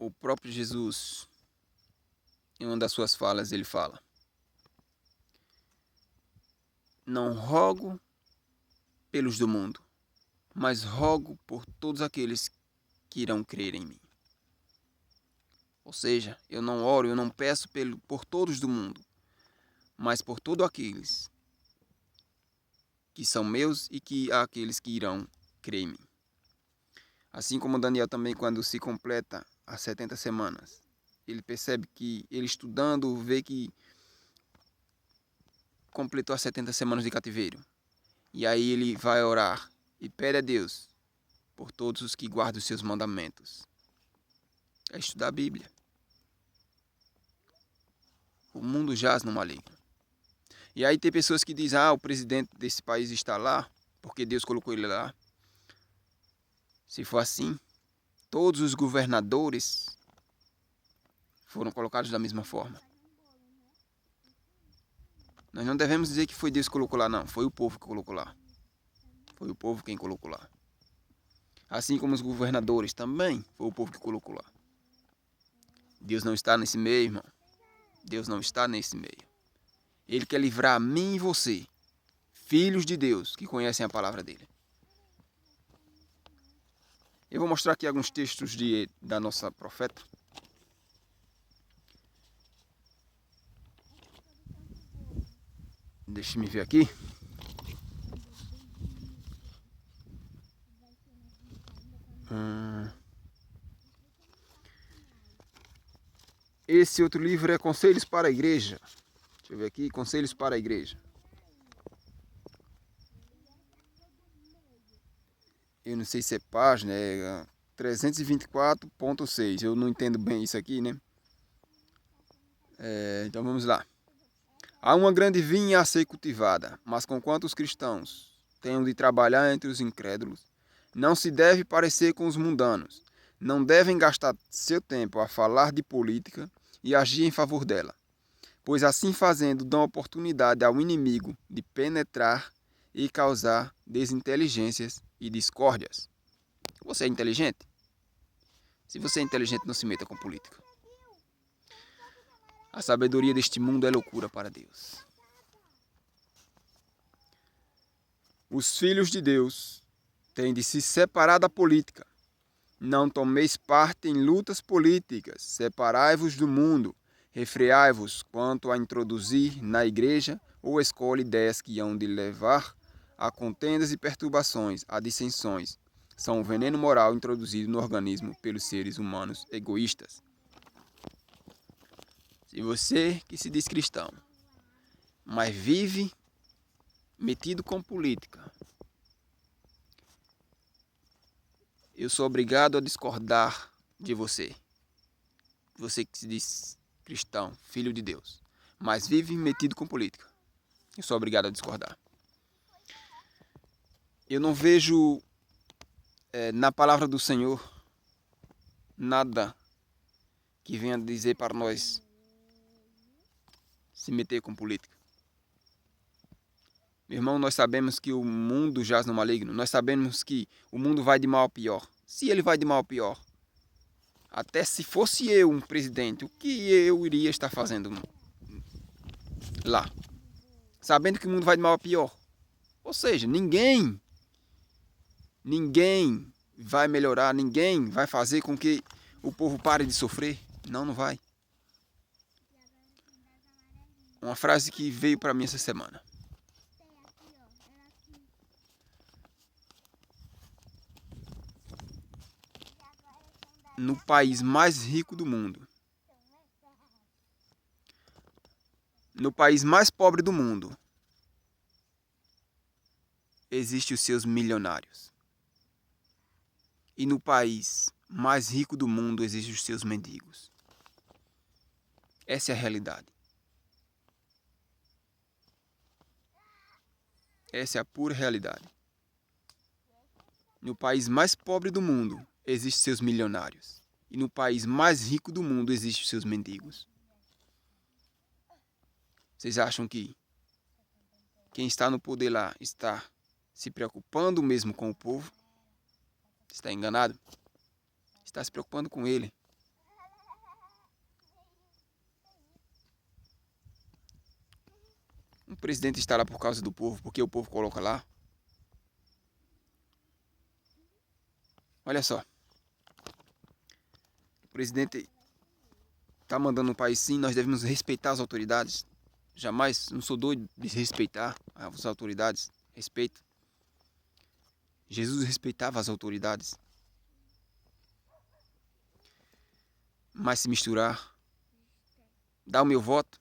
o próprio Jesus, em uma das suas falas, ele fala: não rogo pelos do mundo, mas rogo por todos aqueles que irão crer em mim. Ou seja, eu não oro, eu não peço por todos do mundo, mas por todos aqueles que são meus e aqueles que irão crer em mim. Assim como Daniel também, quando se completa as 70 semanas, ele percebe que, ele estudando, vê que completou as 70 semanas de cativeiro. E aí ele vai orar e pede a Deus por todos os que guardam os seus mandamentos. É estudar a Bíblia. O mundo jaz no maligno. E aí tem pessoas que dizem: o presidente desse país está lá porque Deus colocou ele lá. Se for assim, todos os governadores foram colocados da mesma forma. Nós não devemos dizer que foi Deus que colocou lá, não. Foi o povo que colocou lá. Foi o povo quem colocou lá. Assim como os governadores também, foi o povo que colocou lá. Deus não está nesse meio, irmão. Deus não está nesse meio. Ele quer livrar a mim e você, filhos de Deus, que conhecem a palavra dele. Eu vou mostrar aqui alguns textos da nossa profeta. Deixa-me ver aqui. Esse outro livro é Conselhos para a Igreja. Deixa eu ver aqui, Conselhos para a Igreja. Eu não sei se é página, é 324.6. Eu não entendo bem isso aqui, né? Então vamos lá. Há uma grande vinha a ser cultivada, mas conquanto os cristãos tenham de trabalhar entre os incrédulos, não se deve parecer com os mundanos. Não devem gastar seu tempo a falar de política e agir em favor dela, pois assim fazendo dão oportunidade ao inimigo de penetrar e causar desinteligências e discórdias. Você é inteligente? Se você é inteligente, não se meta com política. A sabedoria deste mundo é loucura para Deus. Os filhos de Deus têm de se separar da política. Não tomeis parte em lutas políticas. Separai-vos do mundo. Refreai-vos quanto a introduzir na igreja ou escolhe ideias que hão de levar a contendas e perturbações, a dissensões. São um veneno moral introduzido no organismo pelos seres humanos egoístas. Se você que se diz cristão, mas vive metido com política, eu sou obrigado a discordar de você. Você que se diz cristão, filho de Deus, mas vive metido com política, eu sou obrigado a discordar. Eu não vejo na palavra do Senhor nada que venha dizer para nós se meter com política. Meu irmão, nós sabemos que o mundo jaz no maligno. Nós sabemos que o mundo vai de mal a pior. Se ele vai de mal a pior, até se fosse eu um presidente, o que eu iria estar fazendo lá? Sabendo que o mundo vai de mal a pior. Ou seja, ninguém vai melhorar, ninguém vai fazer com que o povo pare de sofrer. Não, não vai. Uma frase que veio para mim essa semana. No país mais rico do mundo, no país mais pobre do mundo, existem os seus milionários. E no país mais rico do mundo, existem os seus mendigos. Essa é a realidade. Essa é a pura realidade. No país mais pobre do mundo, existem seus milionários. E no país mais rico do mundo, existem seus mendigos. Vocês acham que quem está no poder lá está se preocupando mesmo com o povo? Está enganado? Está se preocupando com ele. Um presidente está lá por causa do povo, porque o povo coloca lá. Olha só. O presidente está mandando um país sim, nós devemos respeitar as autoridades. Jamais, não sou doido de respeitar as autoridades. Respeito. Jesus respeitava as autoridades. Mas se misturar, dá o meu voto,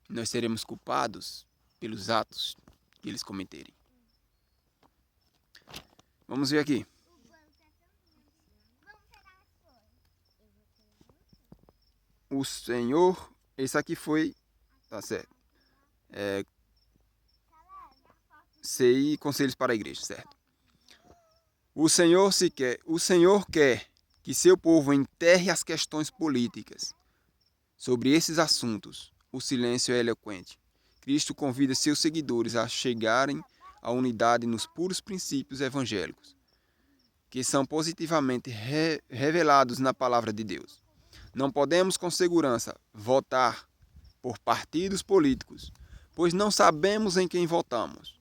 nós seremos culpados pelos atos que eles cometerem. Vamos ver aqui. O Senhor, esse aqui foi, tá certo, CI, Conselhos para a Igreja, certo? O Senhor quer que seu povo enterre as questões políticas. Sobre esses assuntos, o silêncio é eloquente. Cristo convida seus seguidores a chegarem à unidade nos puros princípios evangélicos, que são positivamente revelados na palavra de Deus. Não podemos com segurança votar por partidos políticos, pois não sabemos em quem votamos.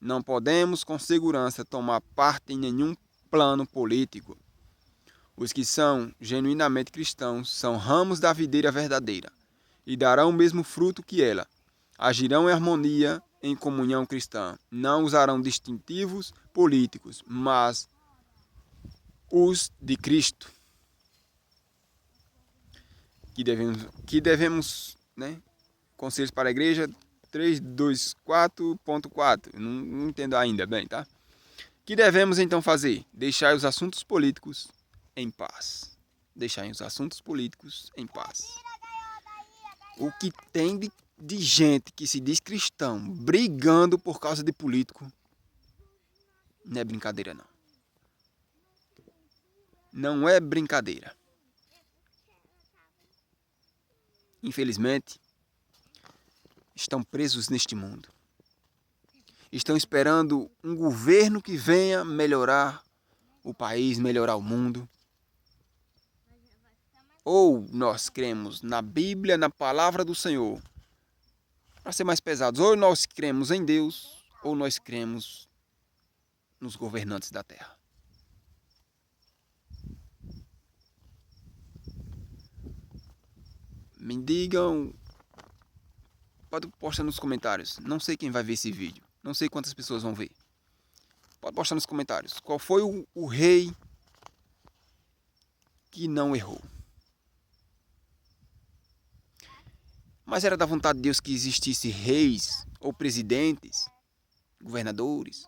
Não podemos com segurança tomar parte em nenhum plano político. Os que são genuinamente cristãos são ramos da videira verdadeira e darão o mesmo fruto que ela. Agirão em harmonia, em comunhão cristã. Não usarão distintivos políticos, mas os de Cristo. Que devemos, né? Conselhos para a Igreja 324.4. Não entendo ainda bem, tá? Que devemos então fazer? Deixar os assuntos políticos em paz. Deixarem os assuntos políticos em paz. O que tem de gente que se diz cristão brigando por causa de político não é brincadeira, não. Não é brincadeira. Infelizmente, estão presos neste mundo. Estão esperando um governo que venha melhorar o país, melhorar o mundo. Ou nós cremos na Bíblia, na palavra do Senhor. Para ser mais pesados, ou nós cremos em Deus, ou nós cremos nos governantes da terra. Me digam, pode postar nos comentários. Não sei quem vai ver esse vídeo. Não sei quantas pessoas vão ver. Pode postar nos comentários. Qual foi o rei que não errou? Mas era da vontade de Deus que existisse reis ou presidentes, governadores.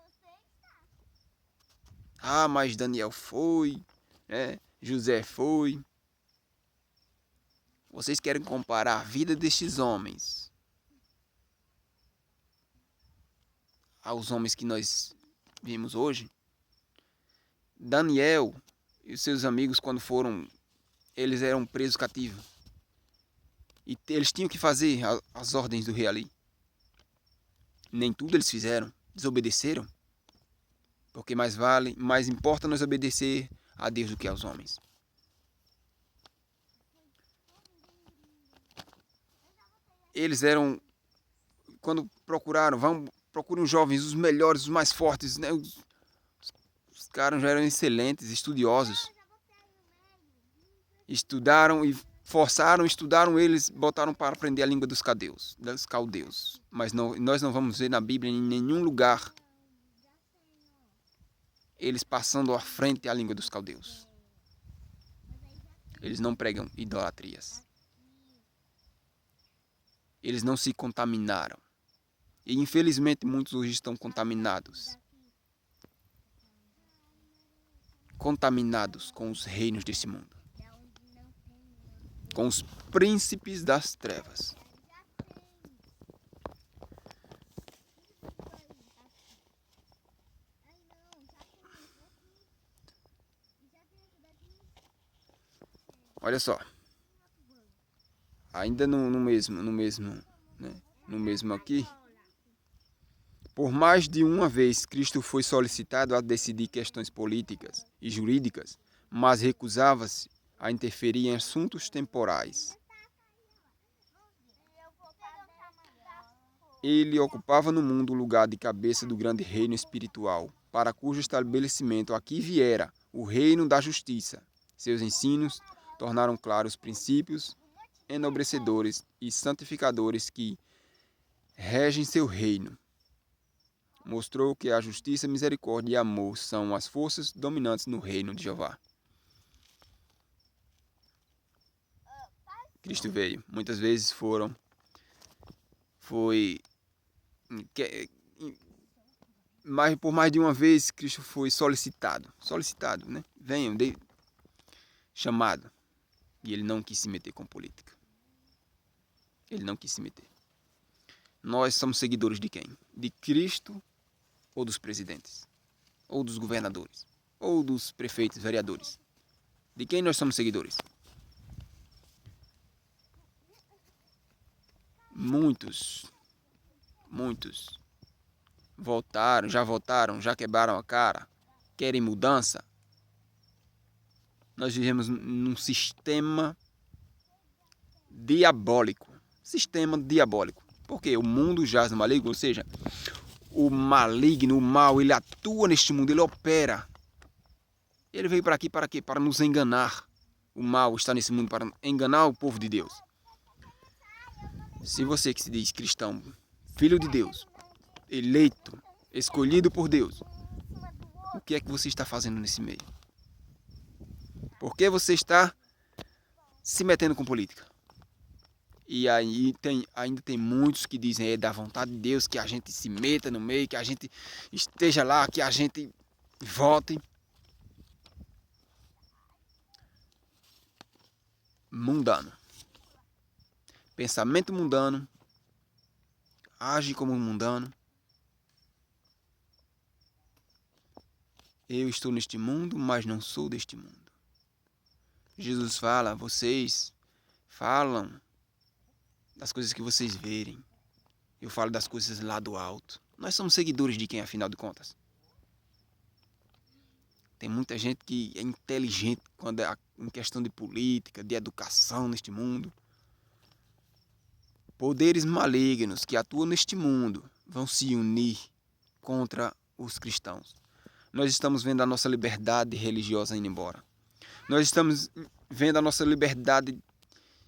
Ah, mas Daniel foi, né? José foi. Vocês querem comparar a vida destes homens aos homens que nós vimos hoje? Daniel e os seus amigos, quando foram, eles eram presos cativos. E eles tinham que fazer as ordens do rei ali. Nem tudo eles fizeram, desobedeceram. Porque mais importa nós obedecer a Deus do que aos homens. Eles eram, quando procuraram, procurem os jovens, os melhores, os mais fortes, né? Os caras já eram excelentes, estudiosos. Estudaram e estudaram eles, botaram para aprender a língua dos caldeus. Mas nós não vamos ver na Bíblia em nenhum lugar eles passando à frente a língua dos caldeus. Eles não pregam idolatrias. Eles não se contaminaram. E infelizmente muitos hoje estão contaminados. Contaminados com os reinos desse mundo. Com os príncipes das trevas. Olha só. Ainda no mesmo aqui. Por mais de uma vez, Cristo foi solicitado a decidir questões políticas e jurídicas, mas recusava-se a interferir em assuntos temporais. ele ocupava no mundo o lugar de cabeça do grande reino espiritual, para cujo estabelecimento aqui viera o reino da justiça. Seus ensinos tornaram claros os princípios enobrecedores e santificadores que regem seu reino. Mostrou que a justiça, misericórdia e amor são as forças dominantes no reino de Jeová. Cristo veio. Muitas vezes mas por mais de uma vez Cristo foi solicitado, né? Venham, chamado. E ele não quis se meter com política. Ele não quis se meter. Nós somos seguidores de quem? De Cristo ou dos presidentes? Ou dos governadores? Ou dos prefeitos, vereadores? De quem nós somos seguidores? Muitos votaram, já quebraram a cara, querem mudança. Nós vivemos num sistema diabólico. Porque o mundo jaz no maligno, ou seja, o maligno, o mal, ele atua neste mundo, ele opera. Ele veio para aqui para quê? Para nos enganar. O mal está nesse mundo para enganar o povo de Deus. Se você que se diz cristão, filho de Deus, eleito, escolhido por Deus, o que é que você está fazendo nesse meio? Por que você está se metendo com política? E aí ainda tem muitos que dizem, é da vontade de Deus que a gente se meta no meio, que a gente esteja lá, que a gente vote. Mundano. Pensamento mundano. Age como um mundano. Eu estou neste mundo, mas não sou deste mundo. Jesus fala, vocês falam das coisas que vocês verem. Eu falo das coisas lá do alto. Nós somos seguidores de quem, afinal de contas? Tem muita gente que é inteligente quando é em questão de política, de educação neste mundo. Poderes malignos que atuam neste mundo vão se unir contra os cristãos. Nós estamos vendo a nossa liberdade religiosa indo embora. Nós estamos vendo a nossa liberdade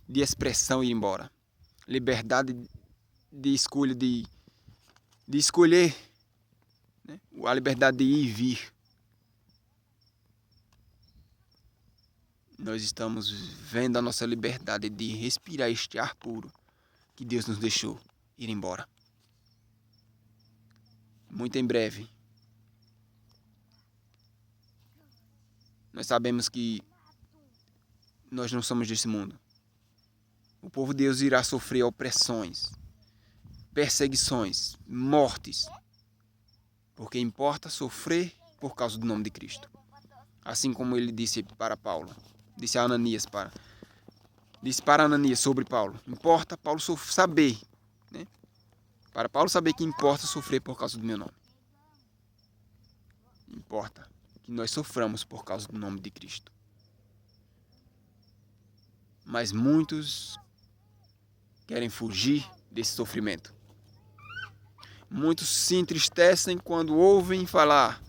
de expressão ir embora. Liberdade de escolha, de escolher, né? A liberdade de ir e vir. Nós estamos vendo a nossa liberdade de respirar este ar puro que Deus nos deixou ir embora. Muito em breve. Nós sabemos que nós não somos desse mundo. O povo de Deus irá sofrer opressões, perseguições, mortes. Porque importa sofrer por causa do nome de Cristo. Assim como ele disse para Paulo. Disse para Ananias sobre Paulo. Importa Paulo saber, né? Para Paulo saber que importa sofrer por causa do meu nome. Importa que nós soframos por causa do nome de Cristo. Mas muitos querem fugir desse sofrimento. Muitos se entristecem quando ouvem falar: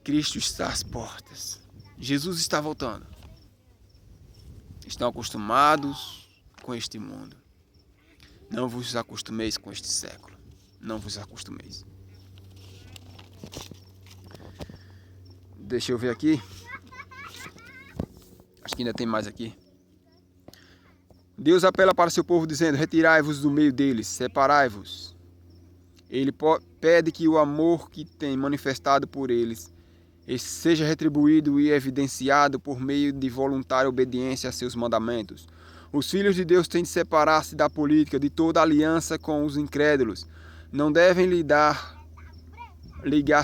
Cristo está às portas. Jesus está voltando. Estão acostumados com este mundo. Não vos acostumeis com este século. Não vos acostumeis. Deixa eu ver aqui. Acho que ainda tem mais aqui. Deus apela para seu povo dizendo: retirai-vos do meio deles, separai-vos. Ele pede que o amor que tem manifestado por eles seja retribuído e evidenciado por meio de voluntária obediência a seus mandamentos. Os filhos de Deus têm de separar-se da política, de toda aliança com os incrédulos. Não devem ligar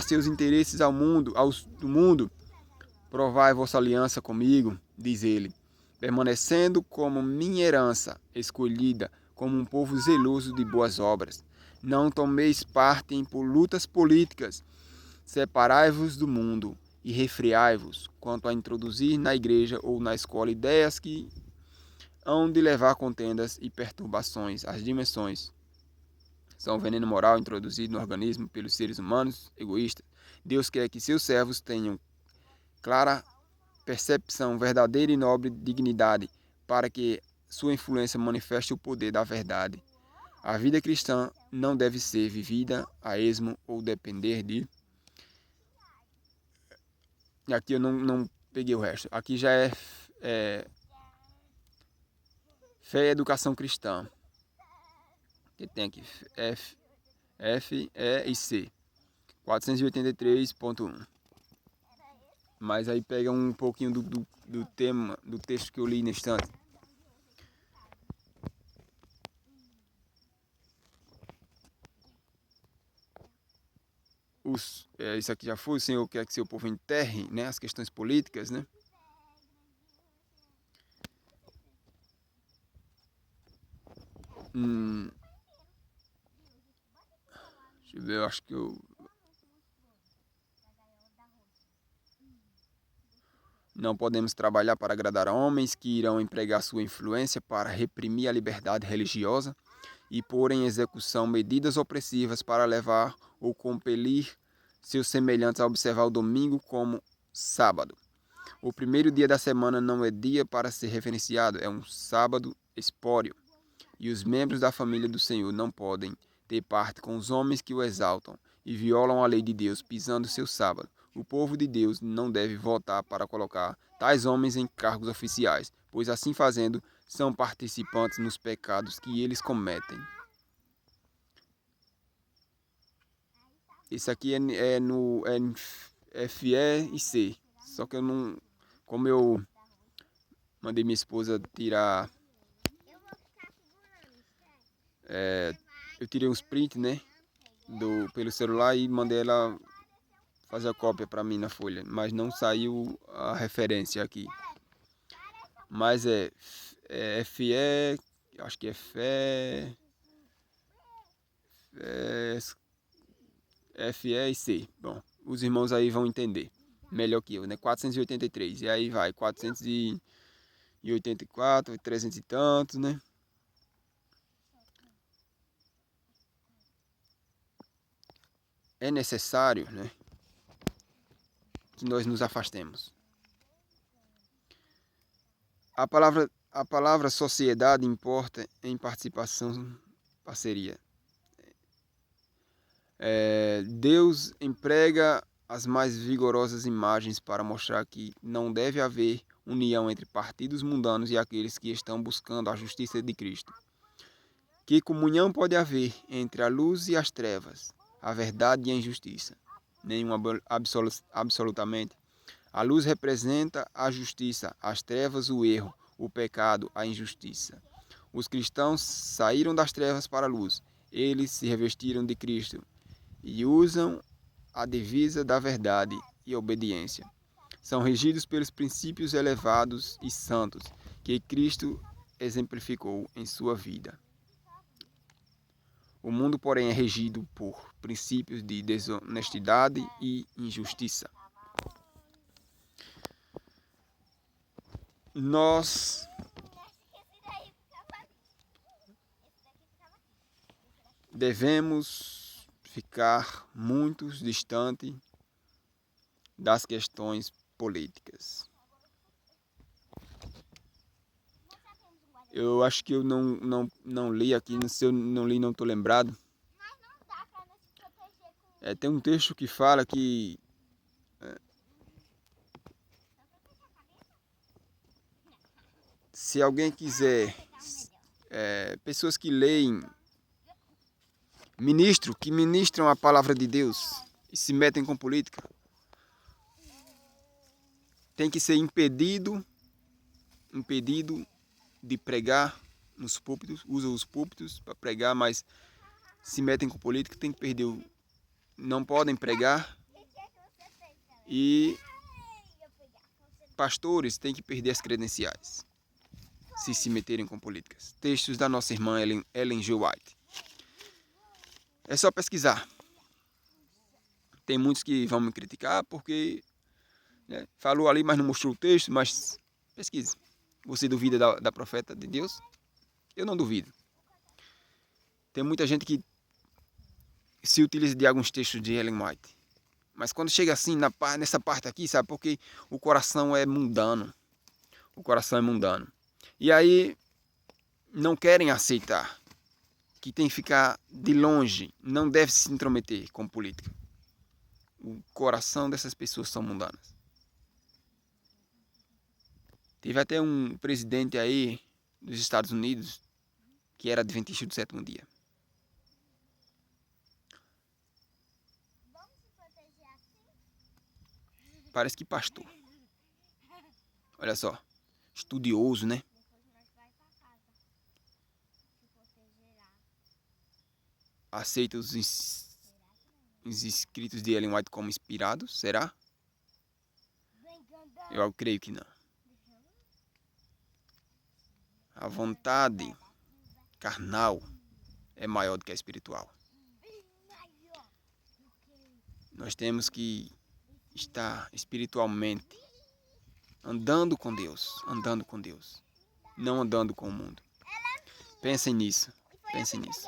seus interesses ao mundo, do mundo. Provai vossa aliança comigo, diz ele, permanecendo como minha herança escolhida, como um povo zeloso de boas obras. Não tomeis parte em lutas políticas. Separai-vos do mundo e refreai-vos quanto a introduzir na igreja ou na escola ideias que hão de levar contendas e perturbações às dimensões são um veneno moral introduzido no organismo pelos seres humanos egoístas. Deus quer que seus servos tenham clara percepção, verdadeira e nobre dignidade, para que sua influência manifeste o poder da verdade. A vida cristã não deve ser vivida a esmo ou depender de... Aqui eu não peguei o resto. Aqui já é fé e educação cristã. Que tem aqui F, E e C. 483.1. Mas aí pega um pouquinho do tema, do texto que eu li neste instante. Isso aqui já foi, o Senhor quer que seu povo enterre, né, as questões políticas, né? Deixa eu ver, eu acho que eu... Não podemos trabalhar para agradar a homens que irão empregar sua influência para reprimir a liberdade religiosa e pôr em execução medidas opressivas para levar ou compelir seus semelhantes a observar o domingo como sábado. O primeiro dia da semana não é dia para ser reverenciado, é um sábado espóreo. E os membros da família do Senhor não podem ter parte com os homens que o exaltam e violam a lei de Deus, pisando seu sábado. O povo de Deus não deve votar para colocar tais homens em cargos oficiais, pois assim fazendo, são participantes nos pecados que eles cometem. Esse aqui é no F, E e C. Só que eu não... Como eu mandei minha esposa tirar... eu tirei uns prints, né? Pelo celular e mandei ela fazer a cópia para mim na folha. Mas não saiu a referência aqui. Mas é FE... Acho que é FE... FE e C. Bom, os irmãos aí vão entender melhor que eu, né? 483. E aí vai, 484, 300 e tantos, né? É necessário, né, que nós nos afastemos. A palavra sociedade importa em participação, parceria. Deus emprega as mais vigorosas imagens para mostrar que não deve haver união entre partidos mundanos e aqueles que estão buscando a justiça de Cristo. Que comunhão pode haver entre a luz e as trevas, a verdade e a injustiça? Nenhuma, absolutamente. A luz representa a justiça, as trevas o erro, o pecado, a injustiça. Os cristãos saíram das trevas para a luz. Eles se revestiram de Cristo e usam a divisa da verdade e obediência. São regidos pelos princípios elevados e santos que Cristo exemplificou em sua vida. O mundo, porém, é regido por princípios de desonestidade e injustiça. Nós devemos ficar muito distante das questões políticas. Eu acho que eu não li aqui, se eu não li, não estou lembrado. Tem um texto que fala que se alguém quiser, pessoas que leem, que ministram a palavra de Deus e se metem com política, tem que ser impedido de pregar nos púlpitos, usam os púlpitos para pregar, mas se metem com política, tem que perder não podem pregar, e pastores têm que perder as credenciais se meterem com políticas. Textos da nossa irmã Ellen G. White. É só pesquisar. Tem muitos que vão me criticar porque, né, falou ali, mas não mostrou o texto, mas pesquise. Você duvida da profeta de Deus? Eu não duvido. Tem muita gente que se utiliza de alguns textos de Ellen White. Mas quando chega assim, nessa parte aqui, sabe? Porque o coração é mundano. O coração é mundano. E aí não querem aceitar que tem que ficar de longe, não deve se intrometer com política. O coração dessas pessoas são mundanas. Teve até um presidente aí dos Estados Unidos que era adventista do sétimo dia. Parece que pastor. Olha só, estudioso, né? Aceita os escritos de Ellen White como inspirados, será? Eu creio que não. A vontade carnal é maior do que a espiritual. Nós temos que estar espiritualmente andando com Deus, não andando com o mundo. Pensem nisso, pensem nisso.